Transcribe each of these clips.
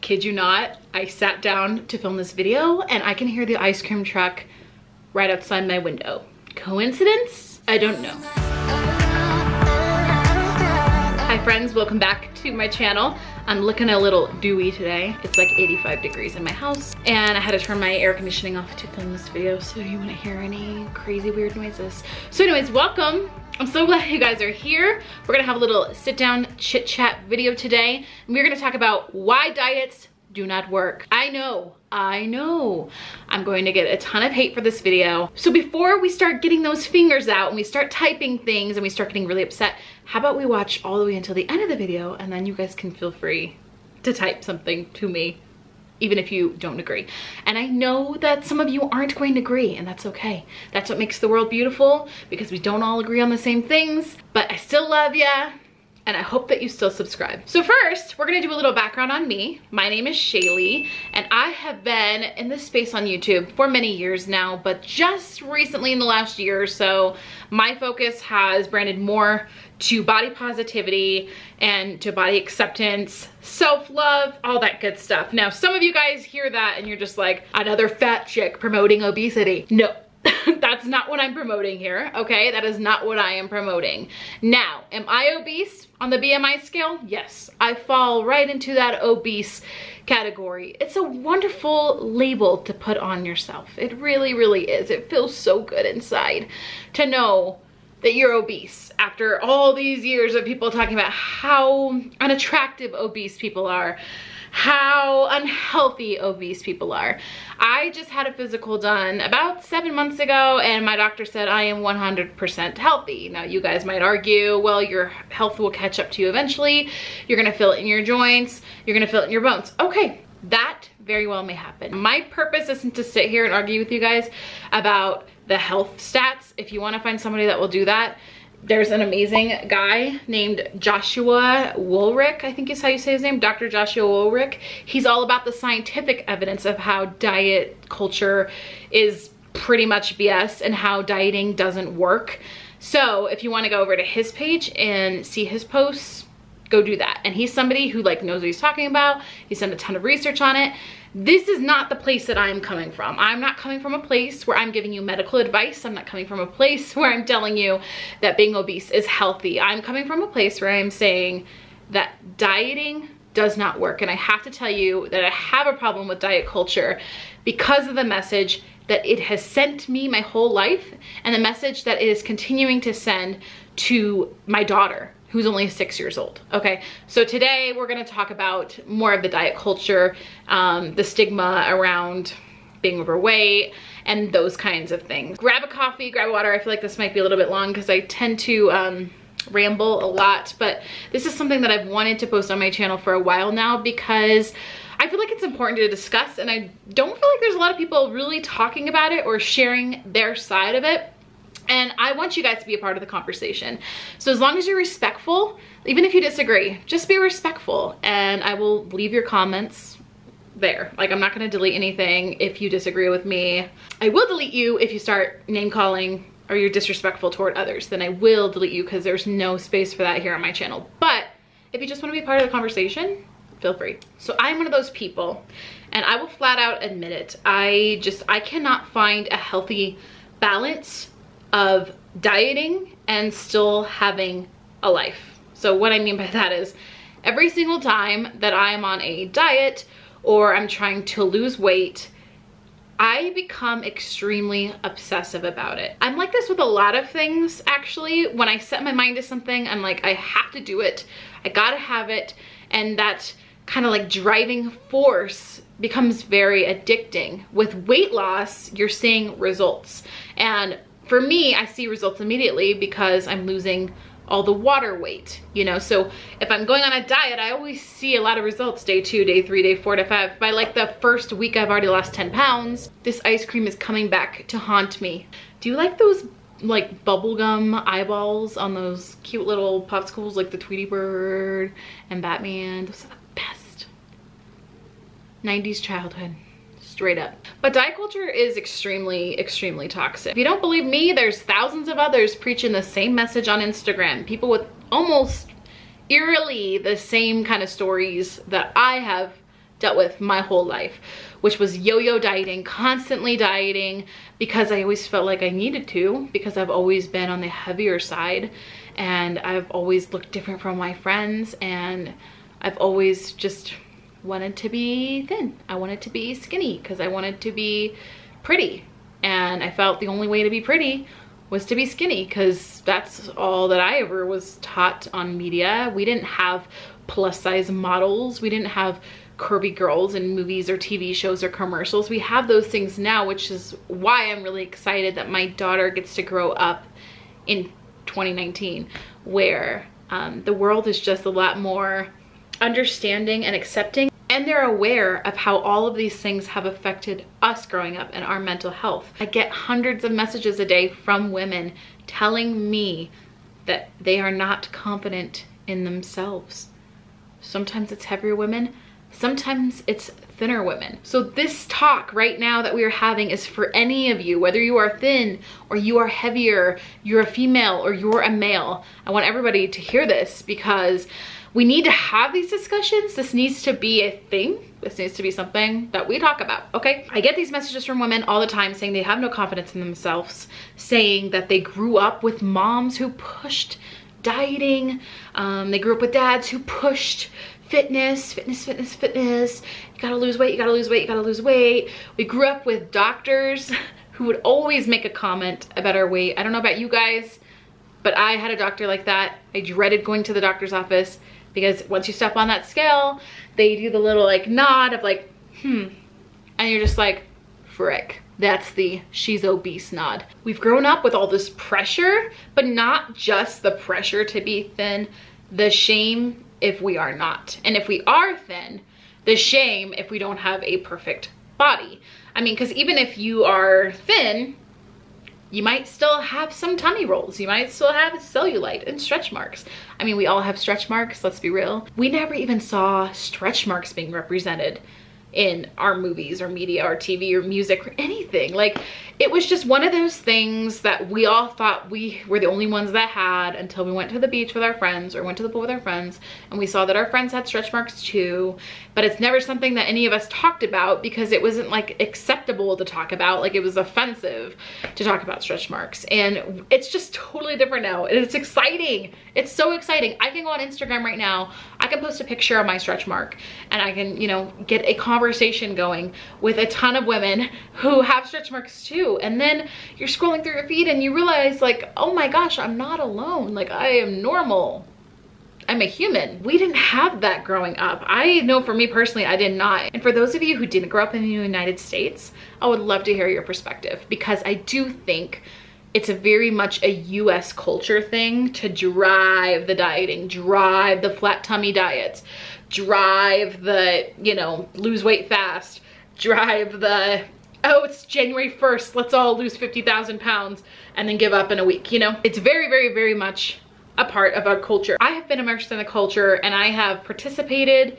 kid you not, I sat down to film this video and I can hear the ice cream truck right outside my window. Coincidence? I don't know. Hi friends, welcome back to my channel. I'm looking a little dewy today. It's like 85 degrees in my house and I had to turn my air conditioning off to film this video, so you wouldn't hear any crazy weird noises. So anyways, welcome. I'm so glad you guys are here. We're gonna have a little sit down chit chat video today. And we're gonna talk about why diets do not work. I know. I'm going to get a ton of hate for this video. So before we start getting those fingers out and we start typing things and we start getting really upset, how about we watch all the way until the end of the video and then you guys can feel free to type something to me, even if you don't agree. And I know that some of you aren't going to agree, and that's okay. That's what makes the world beautiful, because we don't all agree on the same things, but I still love ya. And I hope that you still subscribe. So first, we're gonna do a little background on me. My name is Shaylee, and I have been in this space on YouTube for many years now, but just recently in the last year or so, my focus has branded more to body positivity and to body acceptance, self-love, all that good stuff. Now, some of you guys hear that and you're just like, another fat chick promoting obesity. No. That's not what I'm promoting here, okay? That is not what I am promoting. Now, am I obese on the BMI scale? Yes, I fall right into that obese category. It's a wonderful label to put on yourself. It really, really is. It feels so good inside to know that you're obese after all these years of people talking about how unattractive obese people are, how unhealthy obese people are. I just had a physical done about 7 months ago and my doctor said I am 100% healthy. Now you guys might argue, well, your health will catch up to you eventually. You're gonna feel it in your joints. You're gonna feel it in your bones. Okay, that very well may happen. My purpose isn't to sit here and argue with you guys about the health stats. If you wanna find somebody that will do that, there's an amazing guy named Joshua Wolrich, I think is how you say his name, Dr. Joshua Wolrich. He's all about the scientific evidence of how diet culture is pretty much BS and how dieting doesn't work. So if you want to go over to his page and see his posts, go do that. And he's somebody who like knows what he's talking about. He's done a ton of research on it. This is not the place that I'm coming from. I'm not coming from a place where I'm giving you medical advice. I'm not coming from a place where I'm telling you that being obese is healthy. I'm coming from a place where I'm saying that dieting does not work. And I have to tell you that I have a problem with diet culture because of the message that it has sent me my whole life and the message that it is continuing to send to my daughter, who's only 6 years old. Okay, so today we're gonna talk about more of the diet culture, the stigma around being overweight and those kinds of things. Grab a coffee, grab water. I feel like this might be a little bit long because I tend to ramble a lot, but this is something that I've wanted to post on my channel for a while now because I feel like it's important to discuss, and I don't feel like there's a lot of people really talking about it or sharing their side of it. And I want you guys to be a part of the conversation. So as long as you're respectful, even if you disagree, just be respectful and I will leave your comments there. Like, I'm not gonna delete anything if you disagree with me. I will delete you if you start name calling or you're disrespectful toward others. Then I will delete you because there's no space for that here on my channel. But if you just wanna be part of the conversation, feel free. So I'm one of those people, and I will flat out admit it. I cannot find a healthy balance of dieting and still having a life. So what I mean by that is every single time that I'm on a diet or I'm trying to lose weight, I become extremely obsessive about it. I'm like this with a lot of things, actually. When I set my mind to something, I'm like, I have to do it. I gotta have it. And that kind of like driving force becomes very addicting. With weight loss, you're seeing results. And for me, I see results immediately because I'm losing all the water weight, you know? So if I'm going on a diet, I always see a lot of results day 2, day 3, day 4 to 5. By like the first week, I've already lost 10 pounds. This ice cream is coming back to haunt me. Do you like those like bubblegum eyeballs on those cute little popsicles like the Tweety Bird and Batman? Those are the best. 90s childhood. Straight up. But diet culture is extremely, extremely toxic. If you don't believe me, there's thousands of others preaching the same message on Instagram. People with almost eerily the same kind of stories that I have dealt with my whole life, which was yo-yo dieting, constantly dieting, because I always felt like I needed to, because I've always been on the heavier side, and I've always looked different from my friends, and I've always just wanted to be thin. I wanted to be skinny because I wanted to be pretty, and I felt the only way to be pretty was to be skinny, because that's all that I ever was taught on media. We didn't have plus size models. We didn't have curvy girls in movies or TV shows or commercials. We have those things now, which is why I'm really excited that my daughter gets to grow up in 2019, where the world is just a lot more understanding and accepting, and they're aware of how all of these things have affected us growing up and our mental health. I get hundreds of messages a day from women telling me that they are not confident in themselves. Sometimes it's heavier women, sometimes it's thinner women. So this talk right now that we are having is for any of you, whether you are thin or you are heavier, you're a female or you're a male. I want everybody to hear this, because we need to have these discussions. This needs to be a thing. This needs to be something that we talk about, okay? I get these messages from women all the time saying they have no confidence in themselves, saying that they grew up with moms who pushed dieting. They grew up with dads who pushed fitness. You gotta lose weight, you gotta lose weight, you gotta lose weight. We grew up with doctors who would always make a comment about our weight. I don't know about you guys, but I had a doctor like that. I dreaded going to the doctor's office, because once you step on that scale, they do the little like nod of like, and you're just like, frick. That's the she's obese nod. We've grown up with all this pressure, but not just the pressure to be thin, the shame if we are not. And if we are thin, the shame if we don't have a perfect body. I mean, because even if you are thin, you might still have some tummy rolls. You might still have cellulite and stretch marks. I mean, we all have stretch marks, let's be real. We never even saw stretch marks being represented in our movies or media or TV or music or anything. Like, it was just one of those things that we all thought we were the only ones that had, until we went to the beach with our friends or went to the pool with our friends and we saw that our friends had stretch marks too. But it's never something that any of us talked about, because it wasn't like acceptable to talk about. Like, it was offensive to talk about stretch marks. And it's just totally different now, and it's exciting. It's so exciting. I can go on Instagram right now, I can post a picture of my stretch mark, and I can, you know, get a conversation going with a ton of women who have stretch marks too. And then you're scrolling through your feed and you realize, like, oh my gosh, I'm not alone. Like, I am normal. I'm a human. We didn't have that growing up. I know for me personally, I did not. And for those of you who didn't grow up in the United States, I would love to hear your perspective, because I do think it's a very much a US culture thing to drive the dieting, drive the flat tummy diets, drive the, you know, lose weight fast, drive the, oh, it's January 1st, let's all lose 50,000 pounds and then give up in a week, you know? It's very, very, very much a part of our culture. I have been immersed in the culture, and I have participated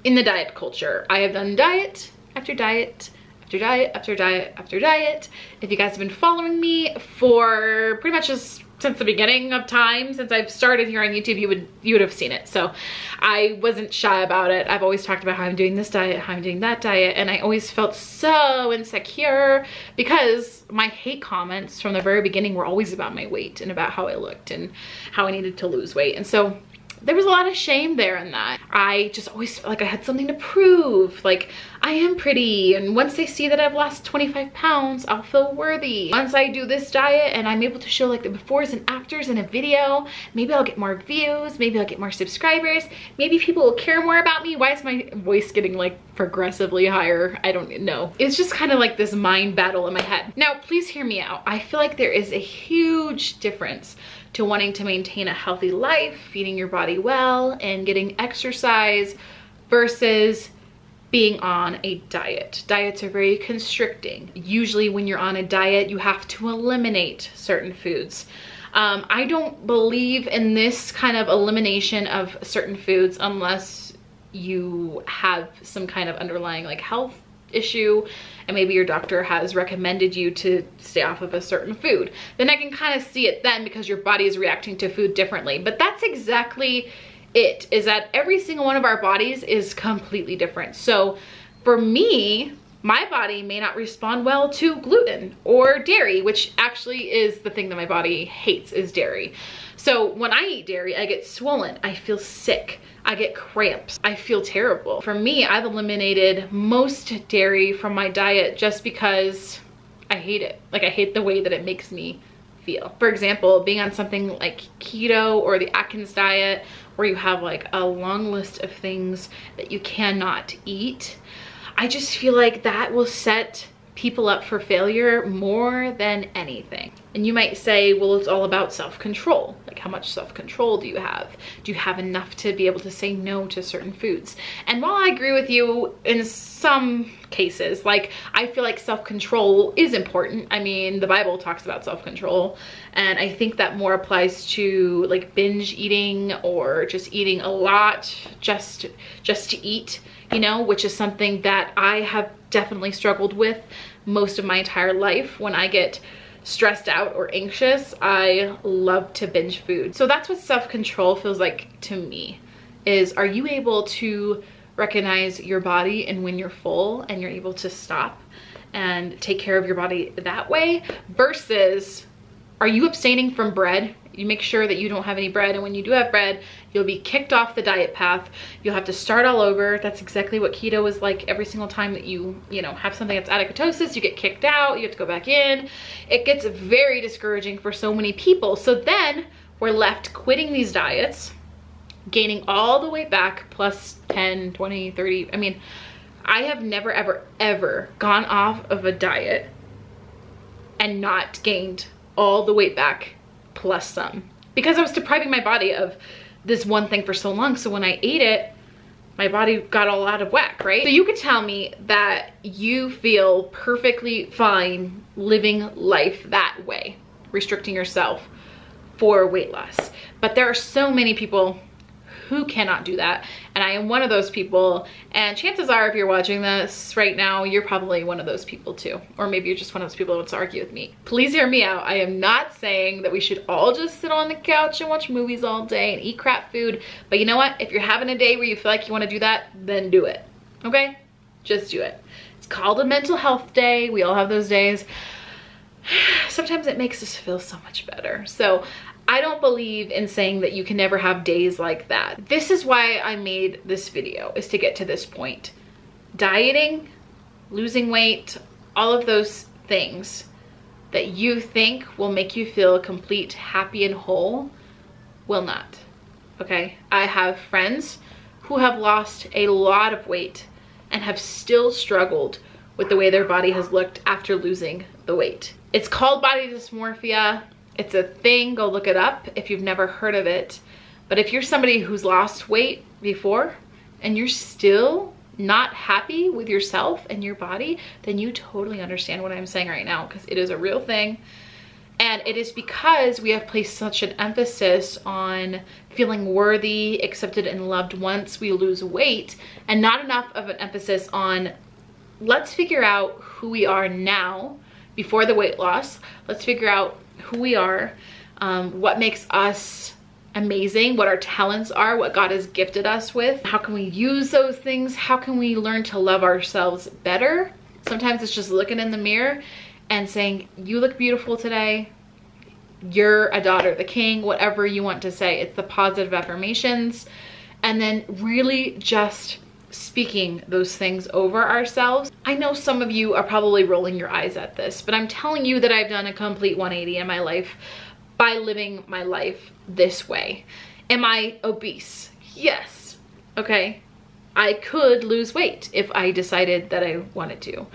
in the diet culture. I have done diet after diet after diet after diet after diet. If you guys have been following me for pretty much just since the beginning of time, since I've started here on YouTube, you would have seen it. So I wasn't shy about it. I've always talked about how I'm doing this diet, how I'm doing that diet, and I always felt so insecure, because my hate comments from the very beginning were always about my weight and about how I looked and how I needed to lose weight. And so there was a lot of shame there in that. I just always felt like I had something to prove. Like, I am pretty, and once they see that I've lost 25 pounds, I'll feel worthy. Once I do this diet and I'm able to show like the befores and afters in a video, maybe I'll get more views, maybe I'll get more subscribers, maybe people will care more about me. Why is my voice getting like progressively higher? I don't know. It's just kind of like this mind battle in my head. Now, please hear me out. I feel like there is a huge difference to wanting to maintain a healthy life, feeding your body well, and getting exercise, versus being on a diet. Diets are very constricting. Usually when you're on a diet, you have to eliminate certain foods. I don't believe in this kind of elimination of certain foods unless you have some kind of underlying like health issue, and maybe your doctor has recommended you to stay off of a certain food. Then I can kind of see it then, because your body is reacting to food differently. But that's exactly it, is that every single one of our bodies is completely different. So for me, my body may not respond well to gluten or dairy, which actually is the thing that my body hates, is dairy. So when I eat dairy, I get swollen, I feel sick, I get cramps, I feel terrible. For me, I've eliminated most dairy from my diet just because I hate it. Like, I hate the way that it makes me feel. For example, being on something like keto or the Atkins diet, where you have like a long list of things that you cannot eat, I just feel like that will set people up for failure more than anything. And you might say, well, it's all about self-control. Like, how much self-control do you have? Do you have enough to be able to say no to certain foods? And while I agree with you in some cases, like, I feel like self-control is important. I mean, the Bible talks about self-control, and I think that more applies to like binge eating or just eating a lot just to eat, you know, which is something that I have definitely struggled with most of my entire life. When I get stressed out or anxious, I love to binge food. So that's what self-control feels like to me, is, are you able to recognize your body and when you're full and you're able to stop and take care of your body that way, versus are you abstaining from bread? You make sure that you don't have any bread, and when you do have bread, you'll be kicked off the diet path. You'll have to start all over. That's exactly what keto is like. Every single time that you know, have something that's out of ketosis, you get kicked out, you have to go back in. It gets very discouraging for so many people. So then we're left quitting these diets, gaining all the weight back, plus 10, 20, 30. I mean, I have never, ever, ever gone off of a diet and not gained all the weight back plus some, because I was depriving my body of this one thing for so long. So when I ate it, my body got all out of whack, right? So you could tell me that you feel perfectly fine living life that way, restricting yourself for weight loss. But there are so many people who cannot do that, and I am one of those people. And chances are, if you're watching this right now, you're probably one of those people too, or maybe you're just one of those people who wants to argue with me. Please hear me out. I am not saying that we should all just sit on the couch and watch movies all day and eat crap food, but you know what, if you're having a day where you feel like you want to do that, then do it. Okay, just do it. It's called a mental health day. We all have those days. Sometimes it makes us feel so much better. So I don't believe in saying that you can never have days like that. This is why I made this video, is to get to this point. Dieting, losing weight, all of those things that you think will make you feel complete, happy, and whole will not, okay? I have friends who have lost a lot of weight and have still struggled with the way their body has looked after losing the weight. It's called body dysmorphia. It's a thing, go look it up if you've never heard of it. But if you're somebody who's lost weight before and you're still not happy with yourself and your body, then you totally understand what I'm saying right now, because it is a real thing. And it is because we have placed such an emphasis on feeling worthy, accepted, and loved once we lose weight, and not enough of an emphasis on, let's figure out who we are now before the weight loss. Let's figure out who we are, what makes us amazing, what our talents are, what God has gifted us with. How can we use those things? How can we learn to love ourselves better? Sometimes it's just looking in the mirror and saying, you look beautiful today. You're a daughter of the King, whatever you want to say. It's the positive affirmations. And then really just speaking those things over ourselves. I know some of you are probably rolling your eyes at this, but I'm telling you that I've done a complete 180 in my life by living my life this way. Am I obese? Yes. Okay. I could lose weight if I decided that I wanted to.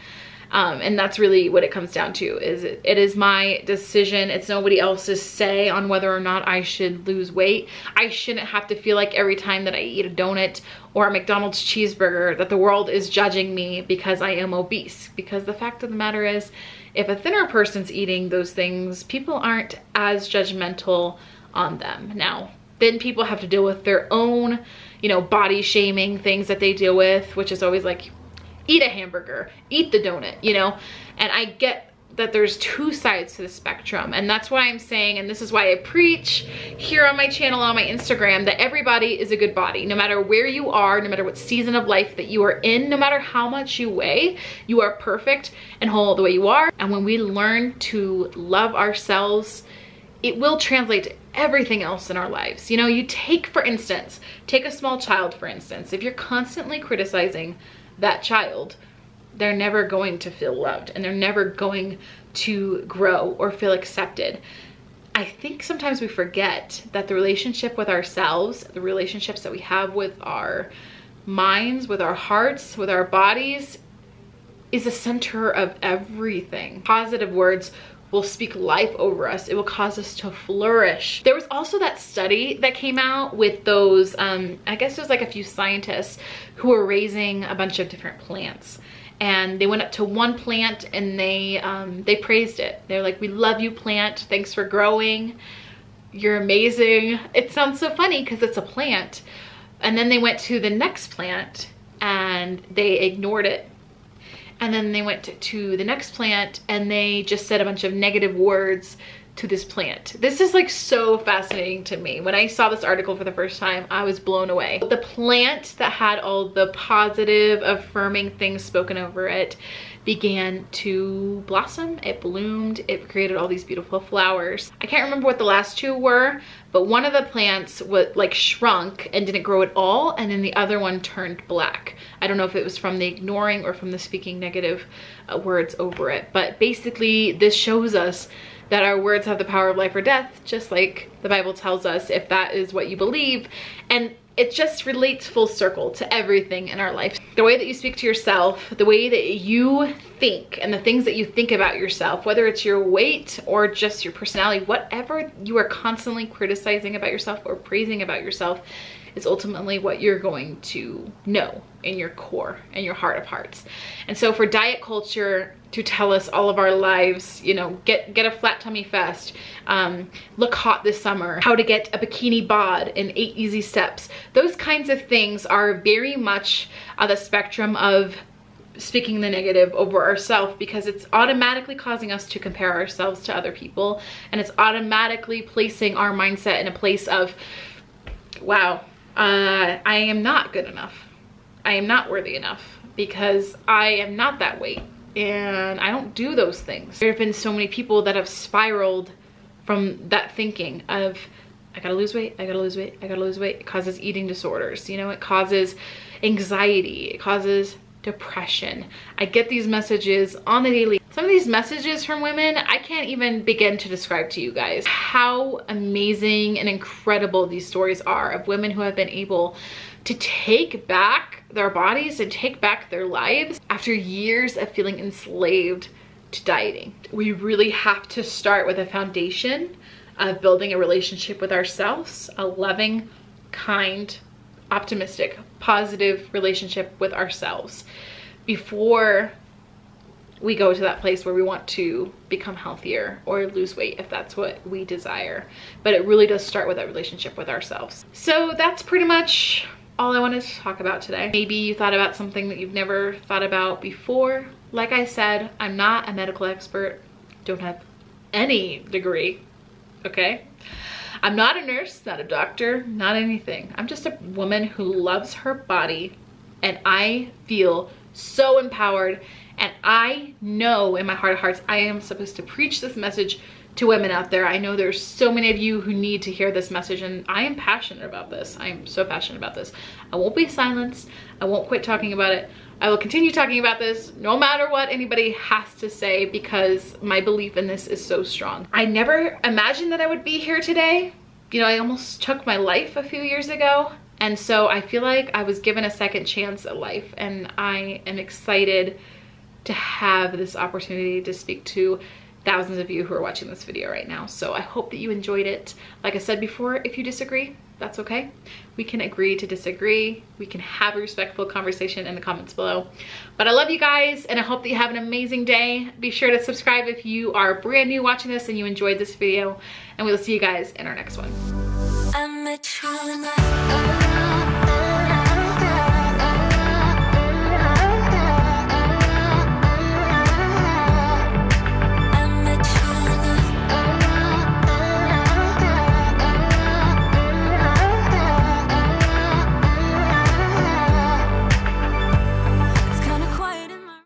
And that's really what it comes down to, is it is my decision. It's nobody else's say on whether or not I should lose weight. I shouldn't have to feel like every time that I eat a donut or a McDonald's cheeseburger that the world is judging me because I am obese. Because the fact of the matter is, if a thinner person's eating those things, people aren't as judgmental on them. Now, then people have to deal with their own, you know, body shaming things that they deal with, which is always like, eat a hamburger, eat the donut, you know? And I get that there's two sides to the spectrum, and that's why I'm saying, and this is why I preach here on my channel, on my Instagram, that everybody is a good body. No matter where you are, no matter what season of life that you are in, no matter how much you weigh, you are perfect and whole the way you are. And when we learn to love ourselves, it will translate to everything else in our lives. You know, you take, for instance, take a small child, for instance. If you're constantly criticizing that child, they're never going to feel loved, and they're never going to grow or feel accepted. I think sometimes we forget that the relationship with ourselves, the relationships that we have with our minds, with our hearts, with our bodies, is the center of everything. Positive words will speak life over us. It will cause us to flourish. There was also that study that came out with those, I guess it was like a few scientists who were raising a bunch of different plants. And they went up to one plant and they praised it. They're like, "We love you, plant. Thanks for growing. You're amazing." It sounds so funny because it's a plant. And then they went to the next plant and they ignored it. And then they went to the next plant and they just said a bunch of negative words to this plant. This is like so fascinating to me. When I saw this article for the first time, I was blown away. The plant that had all the positive, affirming things spoken over it began to blossom. It bloomed. It created all these beautiful flowers. I can't remember what the last two were, but one of the plants was like shrunk and didn't grow at all, and then the other one turned black. I don't know if it was from the ignoring or from the speaking negative words over it, but basically this shows us that our words have the power of life or death, just like the Bible tells us, if that is what you believe. And it just relates full circle to everything in our life. The way that you speak to yourself, the way that you think, and the things that you think about yourself, whether it's your weight or just your personality, whatever you are constantly criticizing about yourself or praising about yourself, is ultimately what you're going to know in your core and your heart of hearts. And so for diet culture to tell us all of our lives, you know, get a flat tummy fast, look hot this summer, how to get a bikini bod in 8 easy steps, those kinds of things are very much on the spectrum of speaking the negative over ourselves, because it's automatically causing us to compare ourselves to other people, and it's automatically placing our mindset in a place of, wow, I am not good enough. I am not worthy enough because I am not that weight and I don't do those things. There have been so many people that have spiraled from that thinking of, I gotta lose weight, I gotta lose weight, I gotta lose weight. It causes eating disorders, you know, it causes anxiety, it causes depression. I get these messages on the daily. Some of these messages from women, I can't even begin to describe to you guys how amazing and incredible these stories are of women who have been able to take back their bodies and take back their lives after years of feeling enslaved to dieting. We really have to start with a foundation of building a relationship with ourselves, a loving, kind, optimistic, positive relationship with ourselves before we go to that place where we want to become healthier or lose weight, if that's what we desire. But it really does start with that relationship with ourselves. So that's pretty much all I wanted to talk about today. Maybe you thought about something that you've never thought about before. Like I said, I'm not a medical expert, don't have any degree, okay? I'm not a nurse, not a doctor, not anything. I'm just a woman who loves her body, and I feel so empowered, and I know in my heart of hearts I am supposed to preach this message to women out there. I know there's so many of you who need to hear this message, and I am passionate about this. I am so passionate about this. I won't be silenced. I won't quit talking about it. I will continue talking about this no matter what anybody has to say, because my belief in this is so strong. I never imagined that I would be here today. You know, I almost took my life a few years ago, and so I feel like I was given a second chance at life, and I am excited to have this opportunity to speak to thousands of you who are watching this video right now. So I hope that you enjoyed it. Like I said before, if you disagree, that's okay. We can agree to disagree. We can have a respectful conversation in the comments below. But I love you guys, and I hope that you have an amazing day. Be sure to subscribe if you are brand new watching this and you enjoyed this video, and we'll see you guys in our next one.